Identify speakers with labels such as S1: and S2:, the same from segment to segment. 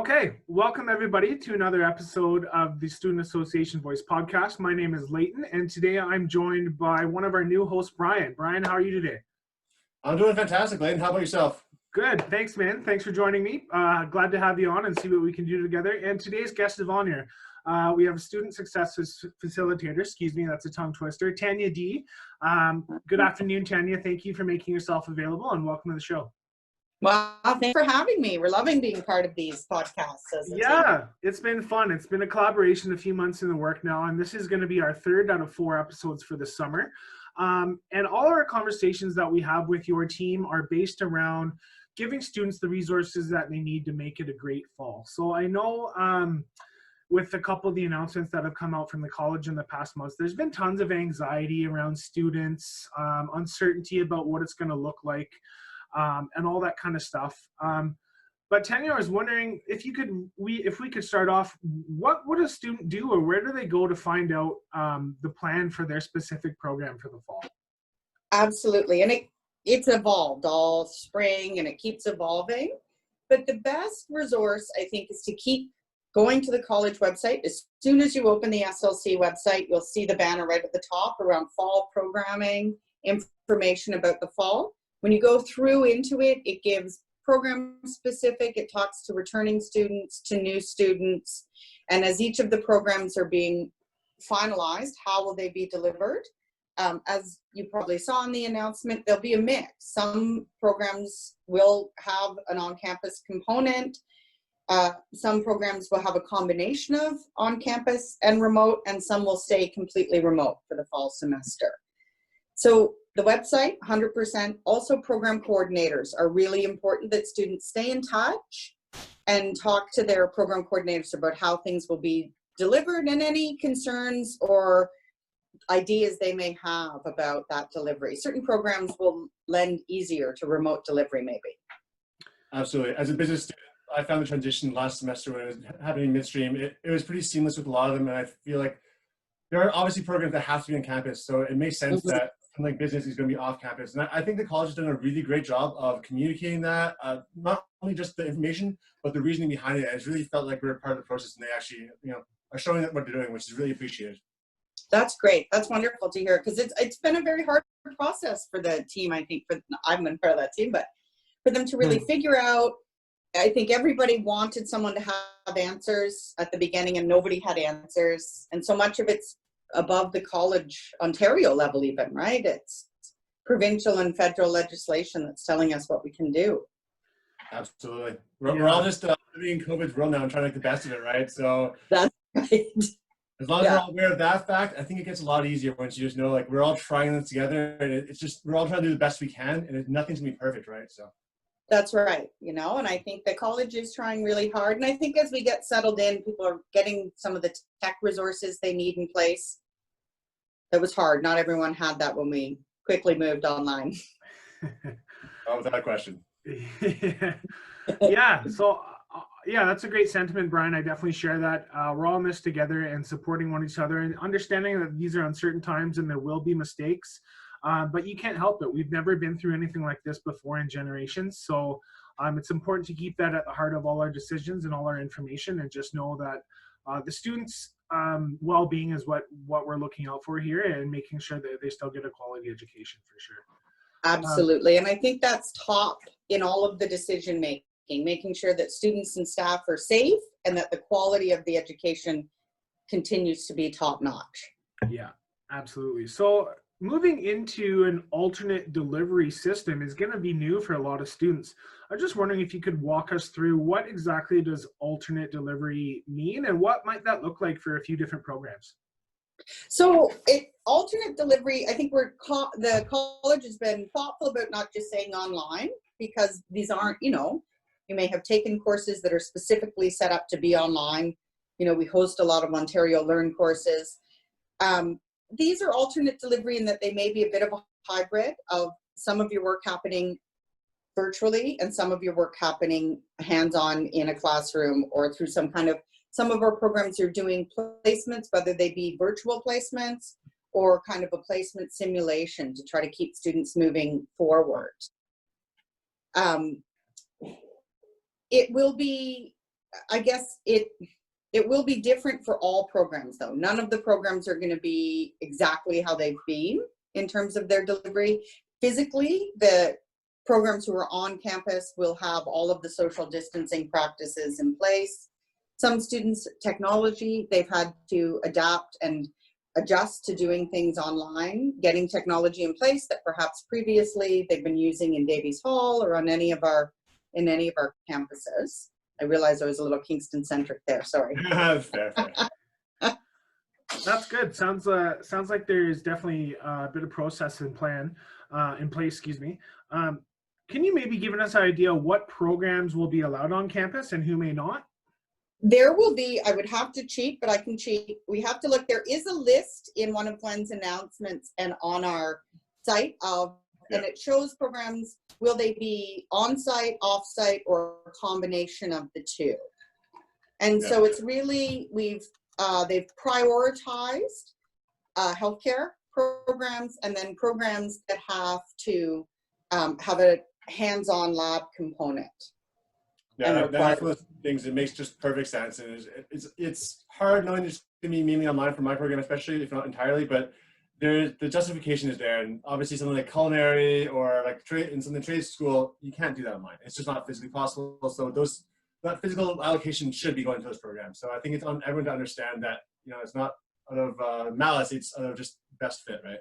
S1: Okay, welcome everybody to another episode of the Student Association Voice podcast. My name is Leighton, and today I'm joined by one of our new hosts, Brian. Brian, how are you today?
S2: I'm doing fantastic, Leighton. How about yourself?
S1: Good, thanks, man. Thanks for joining me. Glad to have you on and see what we can do together. And today's guest of honor, we have a student success facilitator, that's a tongue twister, Tanya D. Good afternoon, Tanya. Thank you for making yourself available and welcome to the show.
S3: Well, thanks for having me. We're loving being part of these podcasts.
S1: Yeah, it's been fun. It's been a collaboration, a few months in the work now, and this is going to be our third out of 4 episodes for the summer. And all our conversations that we have with your team are based around giving students the resources that they need to make it a great fall. So I know with a couple of the announcements that have come out from the college in the past months, there's been tons of anxiety around students, uncertainty about what it's going to look like. And all that kind of stuff. But Tanya, I was wondering if we could start off, what would a student do, or where do they go to find out the plan for their specific program for the fall?
S3: Absolutely, and it's evolved all spring, and it keeps evolving. But the best resource, I think, is to keep going to the college website. As soon as you open the SLC website, you'll see the banner right at the top around fall programming, information about the fall. When you go through into it, it gives program specific, it talks to returning students, to new students, and as each of the programs are being finalized, how will they be delivered? As you probably saw in the announcement, there'll be a mix. Some programs will have an on-campus component. Some programs will have a combination of on-campus and remote, and some will stay completely remote for the fall semester. So the website, 100%. Also, program coordinators are really important, that students stay in touch and talk to their program coordinators about how things will be delivered and any concerns or ideas they may have about that delivery. Certain programs will lend easier to remote delivery, maybe.
S2: Absolutely. As a business student, I found the transition last semester when it was happening midstream. It was pretty seamless with a lot of them, and I feel like there are obviously programs that have to be on campus, so it makes sense that like business is going to be off campus. And I think the college has done a really great job of communicating that, not only just the information, but the reasoning behind it. It's really felt like we're part of the process, and they actually, are showing that what they're doing, which is really appreciated.
S3: That's great. That's wonderful to hear, because it's been a very hard process for the team. I think I've been part of that team, but for them to really figure out, I think everybody wanted someone to have answers at the beginning, and nobody had answers. And so much of it's above the college Ontario level even, right? It's provincial and federal legislation that's telling us what we can do.
S2: Absolutely. We're all just living in COVID's world now and trying to make the best of it, right? So
S3: that's right.
S2: As long as we're all aware of that fact, I think it gets a lot easier once you just know, like, we're all trying this together, and it's just, we're all trying to do the best we can, and nothing's gonna be perfect, right? So
S3: that's right, and I think the college is trying really hard, and I think as we get settled in, people are getting some of the tech resources they need in place. That was hard. Not everyone had that when we quickly moved online.
S2: Oh, without a question.
S1: Yeah, so that's a great sentiment, Brian. I definitely share that. We're all in this together and supporting one each other and understanding that these are uncertain times and there will be mistakes. But you can't help it. We've never been through anything like this before in generations. So it's important to keep that at the heart of all our decisions and all our information, and just know that the students' well-being is what we're looking out for here, and making sure that they still get a quality education for sure.
S3: Absolutely. And I think that's top in all of the decision making sure that students and staff are safe and that the quality of the education continues to be top notch.
S1: Yeah, absolutely. So moving into an alternate delivery system is going to be new for a lot of students. I'm just wondering if you could walk us through what exactly does alternate delivery mean, and what might that look like for a few different programs?
S3: So alternate delivery, I think the college has been thoughtful about not just saying online, because these aren't, you may have taken courses that are specifically set up to be online. We host a lot of Ontario Learn courses. These are alternate delivery in that they may be a bit of a hybrid of some of your work happening virtually and some of your work happening hands-on in a classroom, or through some of our programs are doing placements, whether they be virtual placements or kind of a placement simulation to try to keep students moving forward. It will be I guess it will be different for all programs though. None of the programs are going to be exactly how they've been in terms of their delivery. Physically, the programs who are on campus will have all of the social distancing practices in place. Some students, technology, they've had to adapt and adjust to doing things online, getting technology in place that perhaps previously they've been using in Davies Hall or on any of our campuses. I realized I was a little Kingston centric there. Sorry.
S2: Fair.
S1: That's good. Sounds like there's definitely a bit of process and plan in place. Excuse me. Can you maybe give us an idea what programs will be allowed on campus and who may not?
S3: There will be, I would have to cheat, but I can cheat. We have to look. There is a list in one of Glenn's announcements and on our site of, and it shows programs, will they be on-site, off-site, or a combination of the two? And so it's really, they've prioritized healthcare programs and then programs that have to have a hands-on lab component.
S2: Yeah, that's one of the things that makes just perfect sense. And it's hard knowing there's going to be mainly online for my program, especially if not entirely, but the justification is there. And obviously something like culinary or like in something trade school, you can't do that online. It's just not physically possible. So that physical allocation should be going to those programs. So I think it's on everyone to understand that, it's not out of malice, it's out of just best fit, right?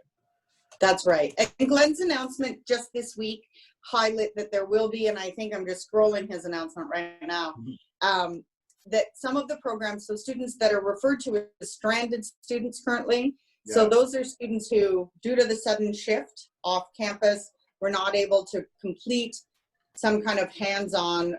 S3: That's right. And Glenn's announcement just this week highlight that there will be, and I think I'm just scrolling his announcement right now, that some of the programs, so students that are referred to as stranded students currently, so those are students who, due to the sudden shift off campus, were not able to complete some kind of hands-on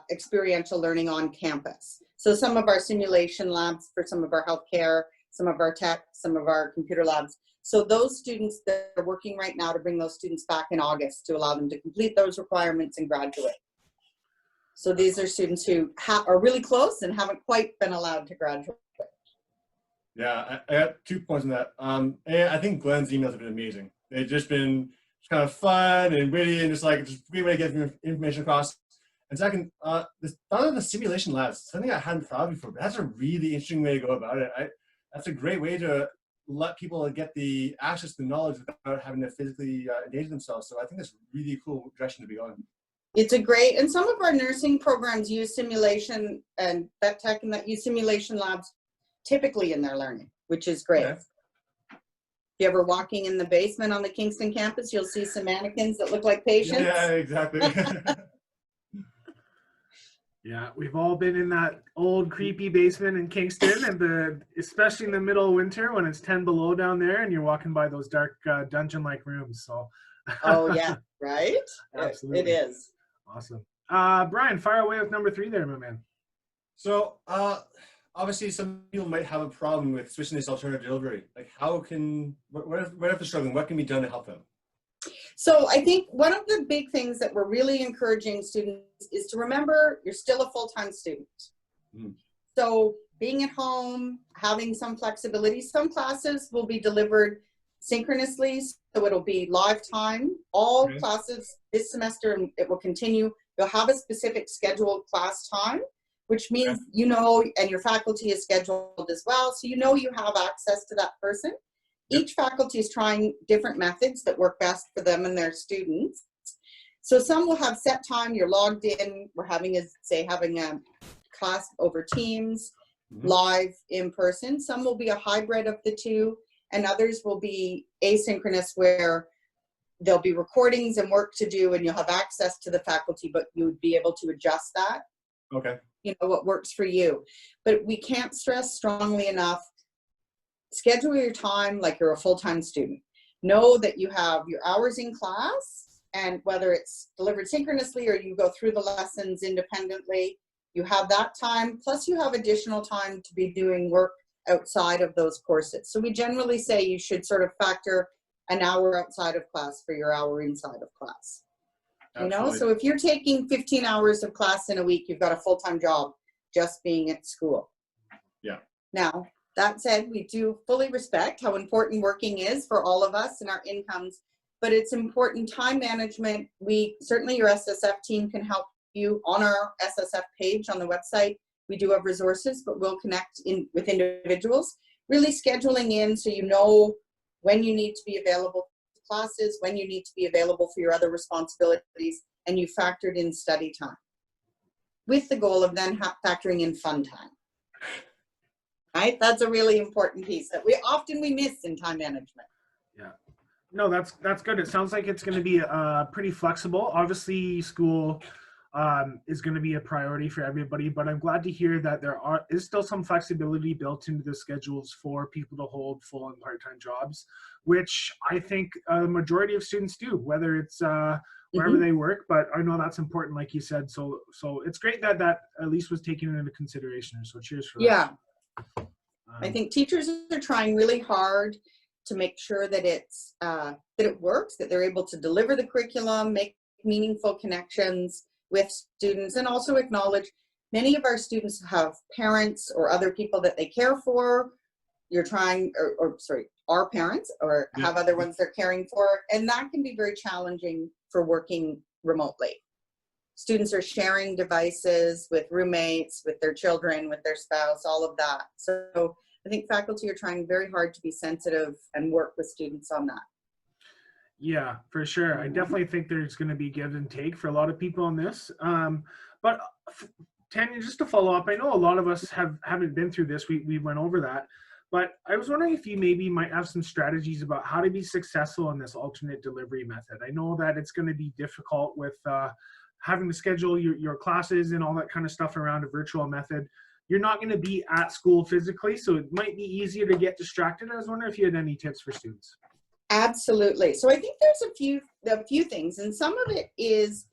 S3: experiential learning on campus. So some of our simulation labs for some of our healthcare, some of our tech, some of our computer labs. So those students that are working right now to bring those students back in August to allow them to complete those requirements and graduate. So these are students who are really close and haven't quite been allowed to graduate.
S2: Yeah, I got 2 points on that. I think Glenn's emails have been amazing. They've just been kind of fun and witty and just a great way to get information across. And second, the simulation labs, something I hadn't thought of before, but that's a really interesting way to go about it. That's a great way to let people get the access to the knowledge without having to physically engage themselves. So I think that's a really cool direction to be on.
S3: It's a great, and some of our nursing programs use simulation and vet tech and that use simulation labs typically in their learning, which is great.
S2: Okay.
S3: If you're ever walking in the basement on the Kingston campus, you'll see some mannequins that look like patients.
S2: Yeah, exactly.
S1: Yeah, we've all been in that old creepy basement in Kingston, and especially in the middle of winter when it's 10 below down there and you're walking by those dark dungeon-like rooms. So.
S3: Oh yeah, right?
S1: Absolutely.
S3: It is.
S1: Awesome. Brian, fire away with number 3 there, my man.
S2: So obviously some people might have a problem with switching this alternative delivery. Like what if they're struggling? What can be done to help them?
S3: So I think one of the big things that we're really encouraging students is to remember you're still a full-time student. So being at home, having some flexibility, some classes will be delivered synchronously, so it'll be live time. All classes this semester, and it will continue. You'll have a specific scheduled class time, which means and your faculty is scheduled as well, so you have access to that person. Each faculty is trying different methods that work best for them and their students. So some will have set time, you're logged in, we're having a class over Teams, live in person. Some will be a hybrid of the two, and others will be asynchronous where there'll be recordings and work to do and you'll have access to the faculty, but you would be able to adjust that.
S2: Okay.
S3: What works for you. But we can't stress strongly enough, schedule your time like you're a full-time student. Know that you have your hours in class, and whether it's delivered synchronously or you go through the lessons independently, you have that time, plus you have additional time to be doing work outside of those courses. So we generally say you should sort of factor an hour outside of class for your hour inside of class.
S2: Absolutely.
S3: So if you're taking 15 hours of class in a week, you've got a full-time job just being at school.
S2: Yeah.
S3: Now, that said, we do fully respect how important working is for all of us and our incomes, but it's important time management. Certainly your SSF team can help you, on our SSF page on the website, we do have resources, but we'll connect in with individuals, really scheduling in so you know when you need to be available to classes, when you need to be available for your other responsibilities, and you factored in study time, with the goal of then factoring in fun time. Right? That's a really important piece that we often miss in time management.
S1: Yeah. No, that's good. It sounds like it's going to be pretty flexible. Obviously, school is going to be a priority for everybody, but I'm glad to hear that is still some flexibility built into the schedules for people to hold full and part-time jobs, which I think the majority of students do, whether it's wherever they work. But I know that's important, like you said. So it's great that at least was taken into consideration. So cheers for that.
S3: Yeah. I think teachers are trying really hard to make sure that it's that it works, that they're able to deliver the curriculum, make meaningful connections with students, and also acknowledge many of our students have parents or other people that they care for. You're trying, our parents or have other ones they're caring for, and that can be very challenging for working remotely. Students are sharing devices with roommates, with their children, with their spouse, all of that. So I think faculty are trying very hard to be sensitive and work with students on that.
S1: Yeah, for sure. I definitely think there's going to be give and take for a lot of people on this. But Tanya, just to follow up, I know a lot of us haven't been through this. We went over that. But I was wondering if you maybe might have some strategies about how to be successful in this alternate delivery method. I know that it's going to be difficult with having to schedule your classes and all that kind of stuff around a virtual method. You're not going to be at school physically, so it might be easier to get distracted. I was wondering if you had any tips for students.
S3: Absolutely. So I think there's a few things, and some of it is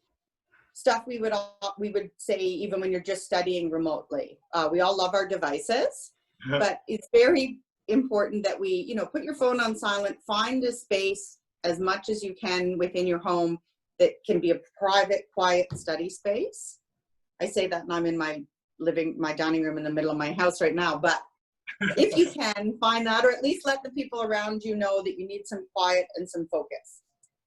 S3: stuff we would say even when you're just studying remotely. We all love our devices, but it's very important that we, put your phone on silent, find a space as much as you can within your home that can be a private, quiet study space. I say that and I'm in my dining room in the middle of my house right now, but if you can find that, or at least let the people around you know that you need some quiet and some focus.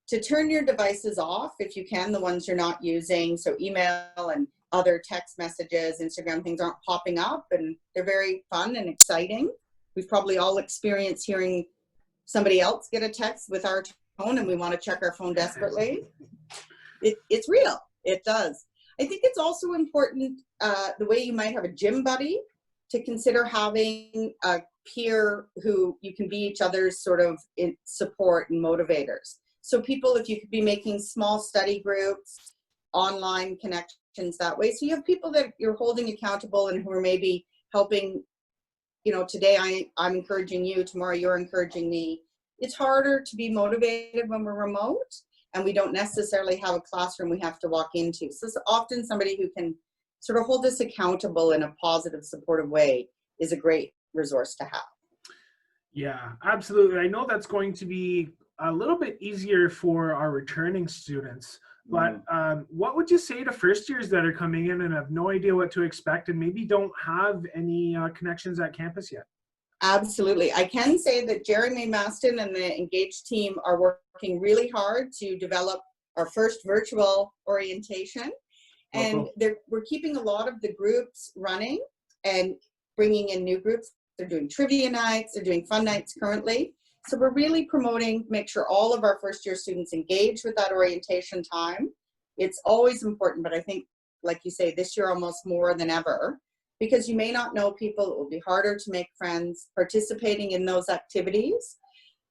S3: To turn your devices off, if you can, the ones you're not using, so email and other text messages, Instagram things aren't popping up, and they're very fun and exciting. We've probably all experienced hearing somebody else get a text with our tone and we want to check our phone desperately. It's real. It does. I think it's also important, the way you might have a gym buddy, to consider having a peer who you can be each other's sort of support and motivators. So people, if you could be making small study groups, online connections that way. So you have people that you're holding accountable and who are maybe helping, today I'm encouraging you, tomorrow you're encouraging me. It's harder to be motivated when we're remote and we don't necessarily have a classroom we have to walk into. So it's often somebody who can sort of hold us accountable in a positive, supportive way is a great resource to have.
S1: Yeah, absolutely. I know that's going to be a little bit easier for our returning students, but what would you say to first years that are coming in and have no idea what to expect and maybe don't have any connections at campus yet?
S3: Absolutely. I can say that Jeremy Maston and the Engage team are working really hard to develop our first virtual orientation. And we're keeping a lot of the groups running and bringing in new groups. They're doing trivia nights, they're doing fun nights currently. So we're really promoting, make sure all of our first year students engage with that orientation time. It's always important, but I think, like you say, this year almost more than ever, because you may not know people, it will be harder to make friends, participating in those activities.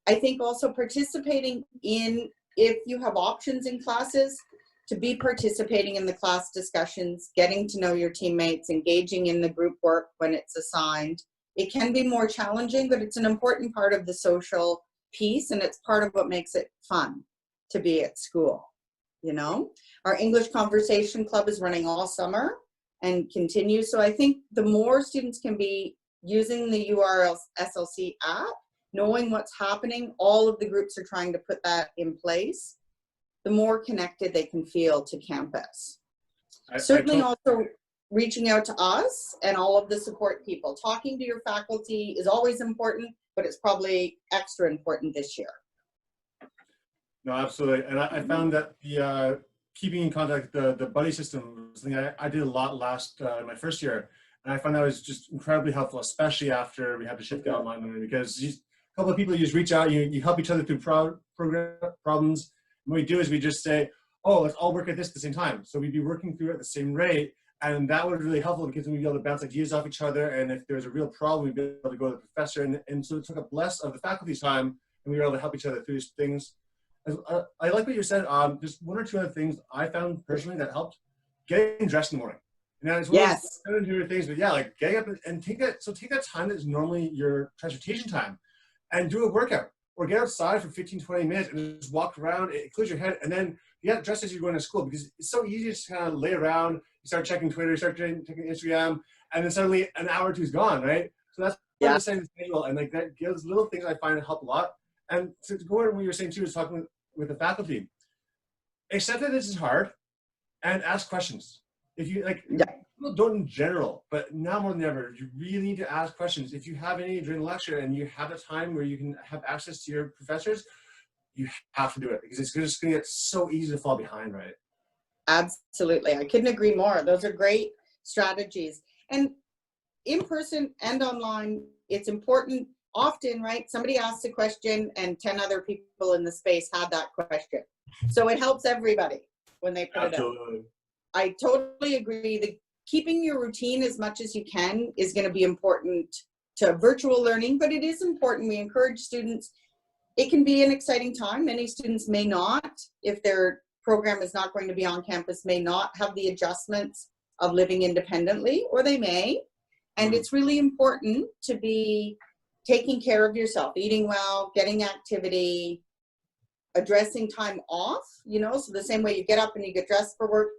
S3: I think also participating in, if you have options in classes, to be participating in the class discussions, getting to know your teammates, engaging in the group work when it's assigned. It can be more challenging, but it's an important part of the social piece, and it's part of what makes it fun to be at school. Our English Conversation Club is running all summer and continues. So I think the more students can be using the URL SLC app, knowing what's happening, all of the groups are trying to put that in place, the more connected they can feel to campus. Certainly also reaching out to us and all of the support people. Talking to your faculty is always important, but it's probably extra important this year.
S2: No, absolutely. And I found that the keeping in contact, the buddy system was something I did a lot last my first year, and I found that was just incredibly helpful, especially after we had to shift to online learning, because a couple of people, you just reach out, you help each other through program problems. And what we do is we just say, oh, let's all work at this at the same time. So we'd be working through it at the same rate, and that was really helpful because we'd be able to bounce ideas off each other, and if there's a real problem, we'd be able to go to the professor, and so it took up less of the faculty's time, and we were able to help each other through these things. I like what you said. Just one or two other things I found personally that helped: getting dressed in the morning. And it's one of those counterintuitive things, but yeah, like getting up and take that time that's normally your transportation time, and do a workout, or get outside for 15-20 minutes and just walk around. It clears your head, and then you get dressed as you're going to school, because it's so easy to just kind of lay around. You start checking Twitter, you start checking Instagram, and then suddenly an hour or two is gone, right? So that's what I'm saying, the schedule, and like that gives little things I find help a lot. And to go on what you were saying too, is talking with the faculty. Accept that this is hard, and ask questions. If you people don't in general, but now more than ever, you really need to ask questions. If you have any during the lecture and you have a time where you can have access to your professors, you have to do it, because it's just going to get so easy to fall behind, right?
S3: Absolutely. I couldn't agree more. Those are great strategies. And in person and online, it's important. Often, right, somebody asks a question and 10 other people in the space had that question. So it helps everybody when they put it out. I totally agree. Keeping your routine as much as you can is going to be important to virtual learning, but it is important. We encourage students. It can be an exciting time. Many students may not, if their program is not going to be on campus, may not have the adjustments of living independently, or they may. And it's really important to be taking care of yourself, eating well, getting activity, addressing time off, so the same way you get up and you get dressed for work,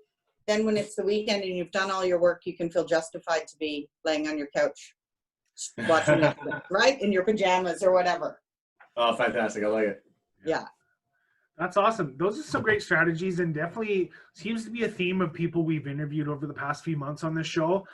S3: then when it's the weekend and you've done all your work, you can feel justified to be laying on your couch watching Netflix, right? In your pajamas or whatever.
S2: Oh, fantastic. I like it.
S3: Yeah.
S1: That's awesome. Those are some great strategies, and definitely seems to be a theme of people we've interviewed over the past few months on this show.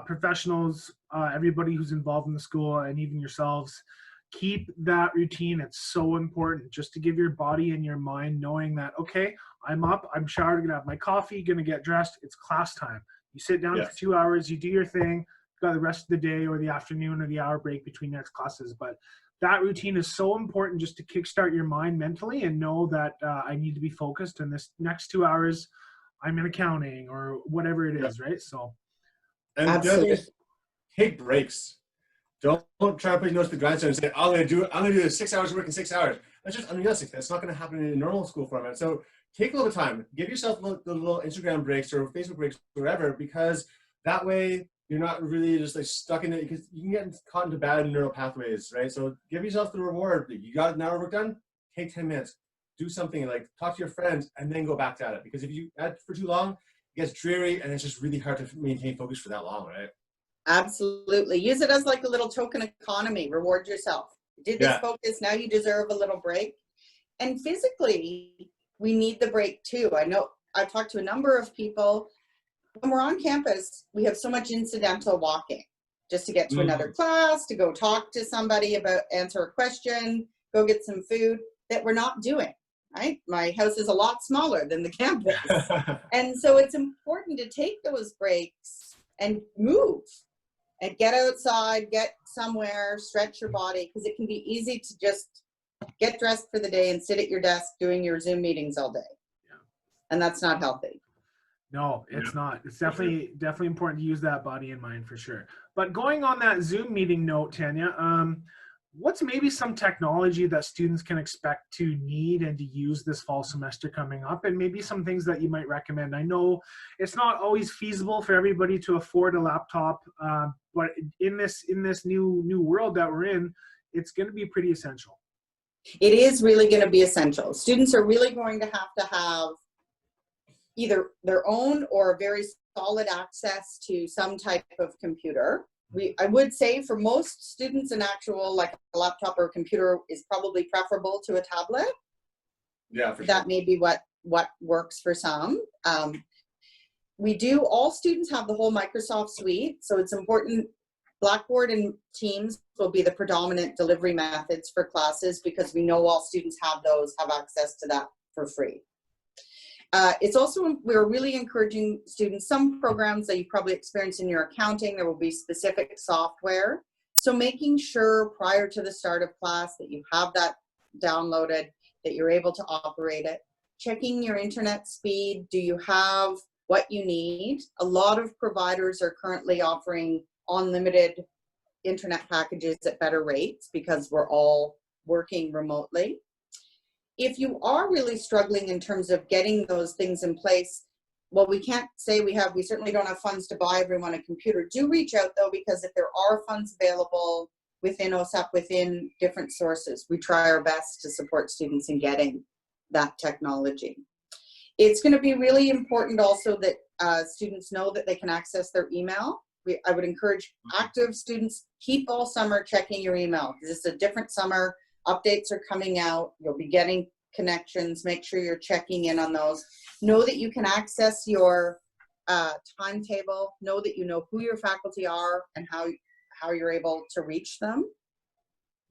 S1: Professionals, everybody who's involved in the school, and even yourselves, keep that routine. It's so important just to give your body and your mind knowing that, okay, I'm up, I'm showered, gonna have my coffee, gonna get dressed, it's class time. You sit down for 2 hours, you do your thing, you've got the rest of the day or the afternoon or the hour break between next classes. But that routine is so important just to kickstart your mind mentally and know that I need to be focused, and this next 2 hours I'm in accounting or whatever it is, right? So,
S2: and the other is, take breaks. Don't try to put your nose to the grindstone and say, I'm gonna do 6 hours of work in 6 hours. That's just unrealistic. That's not gonna happen in a normal school format. So take a little time. Give yourself the little Instagram breaks or Facebook breaks, wherever, because that way you're not really just like stuck in it, because you can get caught into bad neural pathways, right? So give yourself the reward. You got an hour work done, take 10 minutes. Do something, like talk to your friends, and then go back at it. Because if you add for too long, it gets dreary, and it's just really hard to maintain focus for that long, right?
S3: Absolutely. Use it as like a little token economy. Reward yourself. You did this focus, now you deserve a little break. And physically, we need the break too. I know I've talked to a number of people. When we're on campus, we have so much incidental walking just to get to another class, to go talk to somebody about, answer a question, go get some food, that we're not doing, right? My house is a lot smaller than the campus. And so it's important to take those breaks and move and get outside, get somewhere, stretch your body, because it can be easy to just get dressed for the day and sit at your desk doing your Zoom meetings all day. Yeah. And that's not healthy.
S1: No, it's not. It's definitely important to use that body and mind for sure. But going on that Zoom meeting note, Tanya, what's maybe some technology that students can expect to need and to use this fall semester coming up, and maybe some things that you might recommend? I know it's not always feasible for everybody to afford a laptop, but in this new world that we're in, it's going to be pretty essential.
S3: It is really going to be essential. Students are really going to have either their own or very solid access to some type of computer. I would say for most students, an actual like a laptop or a computer is probably preferable to a tablet.
S2: Yeah, for sure.
S3: That may be what works for some. All students have the whole Microsoft suite, so it's important. Blackboard and Teams will be the predominant delivery methods for classes, because we know all students have access to that for free. It's also, we're really encouraging students, some programs that you probably experienced in your accounting, there will be specific software. So making sure prior to the start of class that you have that downloaded, that you're able to operate it. Checking your internet speed. Do you have what you need? A lot of providers are currently offering unlimited internet packages at better rates because we're all working remotely. If you are really struggling in terms of getting those things in place, well, we can't say we certainly don't have funds to buy everyone a computer. Do reach out though, because if there are funds available within OSAP, within different sources, we try our best to support students in getting that technology. It's going to be really important also that students know that they can access their email. I would encourage active students, keep all summer checking your email. This is a different summer. Updates are coming out. You'll be getting connections. Make sure you're checking in on those. Know that you can access your timetable. Know that you know who your faculty are and how you're able to reach them.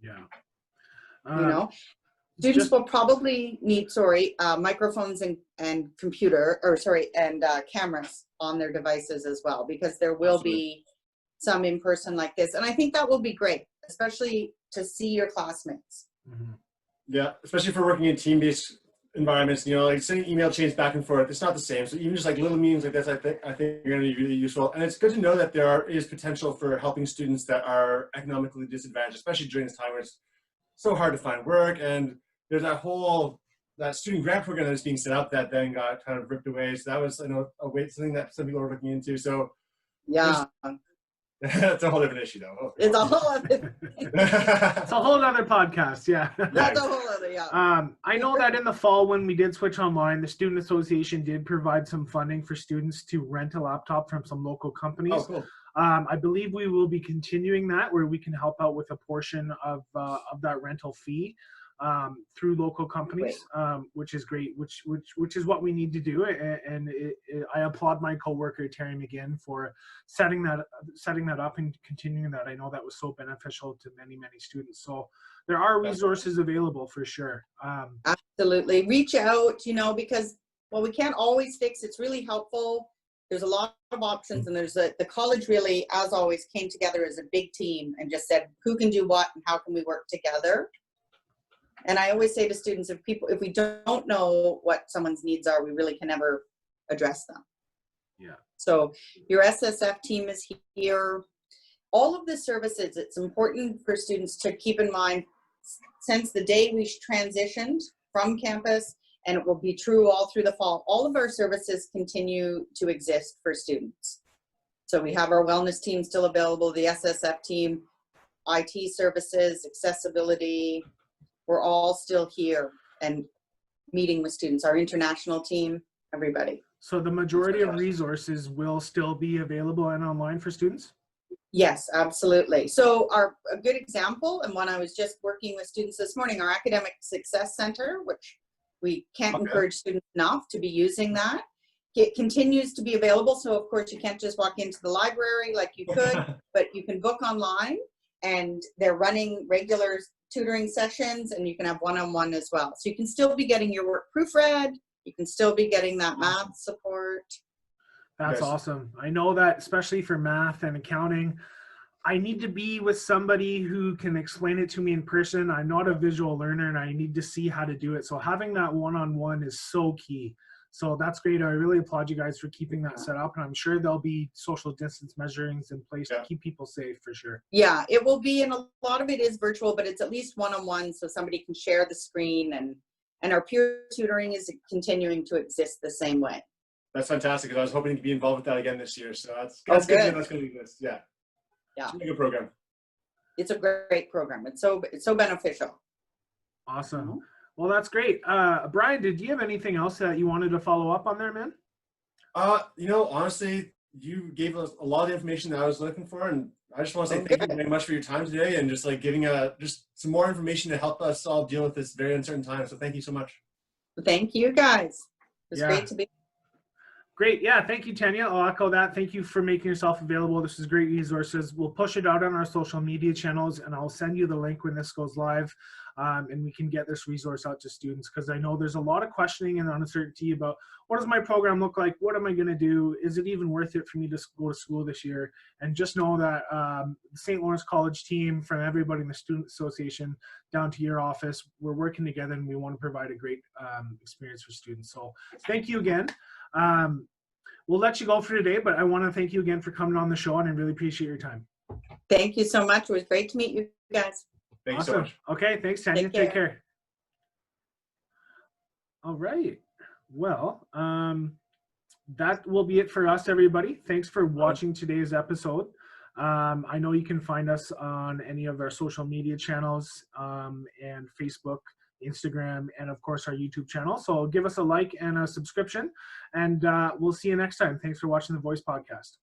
S1: Yeah.
S3: You know, students will probably need, microphones and cameras on their devices as well, because there will be some in person like this. And I think that will be great, especially to see your classmates.
S2: Mm-hmm. Yeah, especially if we're working in team-based environments, you know, like sending email chains back and forth, it's not the same. So even just like little meetings like this, I think are going to be really useful. And it's good to know that there is potential for helping students that are economically disadvantaged, especially during this time where it's so hard to find work. And there's that student grant program that was being set up that then got kind of ripped away. So that was, you know, something that some people are looking into. So
S3: yeah.
S2: That's a whole different issue, though. Oh,
S3: it's a whole other.
S1: It's a whole other podcast, yeah.
S3: That's a whole other, yeah.
S1: I know that in the fall when we did switch online, the Student Association did provide some funding for students to rent a laptop from some local companies.
S2: Oh, cool.
S1: I believe we will be continuing that, where we can help out with a portion of that rental fee through local companies, which is great, which is what we need to do. And I applaud my coworker Terry McGinn for setting that up and continuing that. I know that was so beneficial to many students. So there are resources available for sure.
S3: Absolutely, reach out, you know, because we can't always fix. It's really helpful. There's a lot of options, and the college really, as always, came together as a big team and just said who can do what and how can we work together. And I always say to students, if we don't know what someone's needs are, we really can never address them.
S1: Yeah.
S3: So your SSF team is here. All of the services, it's important for students to keep in mind, since the day we transitioned from campus, and it will be true all through the fall, all of our services continue to exist for students. So we have our wellness team still available, the SSF team, IT services, accessibility. We're all still here and meeting with students, our international team, everybody.
S1: So the majority of resources will still be available and online for students?
S3: Yes, absolutely. So a good example, and one I was just working with students this morning, our Academic Success Center, which we can't encourage students enough to be using that. It continues to be available. So of course you can't just walk into the library like you could, but you can book online, and they're running regular tutoring sessions, and you can have one-on-one as well. So you can still be getting your work proofread. You can still be getting that math support.
S1: That's awesome. I know that especially for math and accounting, I need to be with somebody who can explain it to me in person. I'm not a visual learner and I need to see how to do it. So having that one-on-one is so key. So that's great. I really applaud you guys for keeping that set up. And I'm sure there'll be social distance measurings in place to keep people safe for sure.
S3: Yeah, it will be. And a lot of it is virtual, but it's at least one-on-one so somebody can share the screen, and our peer tutoring is continuing to exist the same way.
S2: That's fantastic, because I was hoping to be involved with that again this year. So that's
S3: good.
S2: Good. That's going to be good. Yeah.
S3: Yeah.
S2: It's a good program.
S3: It's a great program. It's so beneficial.
S1: Awesome.
S3: Mm-hmm.
S1: Well, that's great. Brian, did you have anything else that you wanted to follow up on there, man?
S2: You know, honestly, you gave us a lot of information that I was looking for, and I just want to say thank you very much for your time today, and just like giving just some more information to help us all deal with this very uncertain time. So thank you so much.
S3: Thank you, guys. It was great to be.
S1: Great. Yeah. Thank you, Tanya. I'll echo that. Thank you for making yourself available. This is great resources. We'll push it out on our social media channels, and I'll send you the link when this goes live. and we can get this resource out to students, because I know there's a lot of questioning and uncertainty about what does my program look like? What am I going to do? Is it even worth it for me to go to school this year? And just know that the St. Lawrence College team, from everybody in the Student Association down to your office, we're working together and we want to provide a great experience for students. So thank you again. We'll let you go for today, but I want to thank you again for coming on the show, and I really appreciate your time.
S3: Thank you so much. It was great to meet you guys.
S2: Thank you so
S1: Awesome.
S2: much.
S1: Okay, thanks, Tanya. Take care. All right. Well, that will be it for us, everybody. Thanks for watching today's episode. I know you can find us on any of our social media channels, and Facebook, Instagram, and of course our YouTube channel. So give us a like and a subscription, and we'll see you next time. Thanks for watching the Voice Podcast.